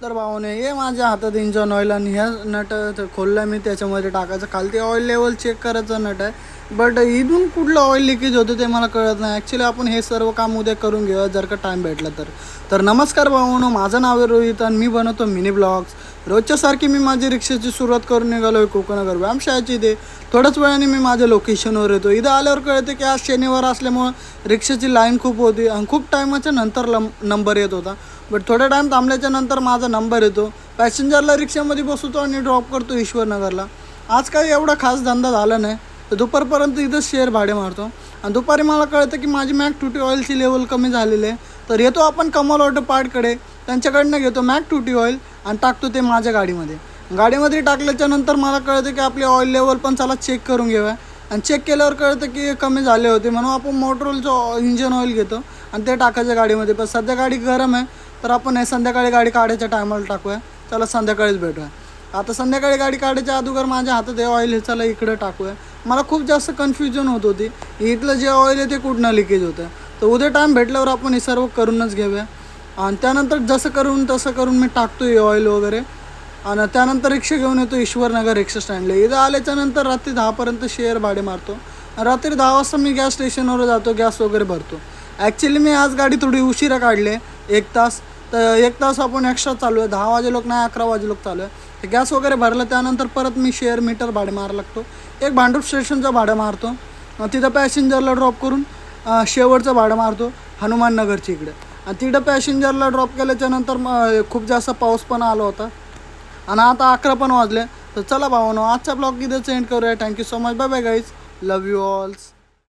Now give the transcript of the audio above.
तर भावाने ये माझ्या हातात इंजन ऑइल आणि ह्या नट खोलला मी त्याच्यामध्ये टाकायचं खालती ऑइल लेवल चेक करायचं नट आहे. बट इथून कुठलं ऑइल लिकेज होतं ते मला कळत नाही. ॲक्च्युली आपण हे सर्व काम उद्या करून घेऊया जर का टाईम भेटला तर नमस्कार भावानो, माझं नाव आहे रोहित आणि मी बनवतो मिनी ब्लॉग्स. रोजच्यासारखी मी माझी रिक्षाची सुरुवात करून निघालो आहे कोकणनगर व्यायामशाळेची. इथे थोड्याच वेळाने मी माझ्या लोकेशनवर येतो. इथं आल्यावर कळते की आज शनिवार असल्यामुळं रिक्षाची लाईन खूप होती आणि खूप टायमाच्या नंतर नंबर येत होता. बट थोड्या टाईम थांबल्याच्या नंतर माझा नंबर येतो. पॅसेंजरला रिक्षामध्ये बसवतो आणि ड्रॉप करतो ईश्वरनगरला. आज काही एवढा खास धंदा झाला नाही, तर दुपारपर्यंत इथं शेअर भाडे मारतो. आणि दुपारी मला कळतं की माझी मॅक टुटी ऑइलची लेवल कमी झालेली आहे. तर येतो आपण कमल ऑटो पार्टकडे, त्यांच्याकडनं घेतो मॅक टुटी ऑइल आणि टाकतो ते माझ्या गाडीमध्ये टाकल्याच्या नंतर मला कळतं की आपली ऑइल लेवल पण चला चेक करून घेऊया. आणि चेक केल्यावर कळतं की कमी झाले होते, म्हणून आपण मोटरोलचं इंजन ऑइल घेतो आणि ते टाकायचं गाडीमध्ये. पण सध्या गाडी गरम आहे, तर आपण हे संध्याकाळी गाडी काढायच्या टायमाला टाकूया. चला संध्याकाळीच भेटूया. आता संध्याकाळी गाडी काढायच्या अगोदर माझ्या हातात हे ऑइल हे चला इकडे टाकूया. मला खूप जास्त कन्फ्युजन होत होती, इथलं जे ऑइल आहे ते कुठनं लिकेज होतं. तर उद्या टाईम भेटल्यावर आपण हे सर्व करूनच घेऊया. आणि त्यानंतर जसं करून तसं करून मी टाकतो हे ऑइल वगैरे. आणि त्यानंतर रिक्षा घेऊन येतो ईश्वरनगर रिक्षा स्टँडला. इथं आल्याच्यानंतर रात्री 10पर्यंत शेअर भाडे मारतो. रात्री 10 वाजता मी गॅस स्टेशनवर जातो, गॅस वगैरे भरतो. ॲक्च्युली मी आज गाडी थोडी उशिरा काढली आहे, 1 तास. तर 1 तास आपण एक्स्ट्रा चालू आहे, 10 वाजे लोक नाही 11 वाजे लोक चालू आहे. तर गॅस वगैरे भरलं त्यानंतर परत मी शेअर मीटर भाडे मारायला लागतो. एक भांडूप स्टेशनचं भाडं मारतो, तिथं पॅसेंजरला ड्रॉप करून शेवटचं भाडं मारतो हनुमाननगरची इकडे. आणि तिथं पॅसेंजरला ड्रॉप केल्याच्यानंतर खूप जास्त पाऊस पण आला होता आणि आता 11 पण वाजले. तर चला भावानो, आजचा ब्लॉग इथं एंड करूया. Thank you so much. Bye bye guys, love you ऑल्स.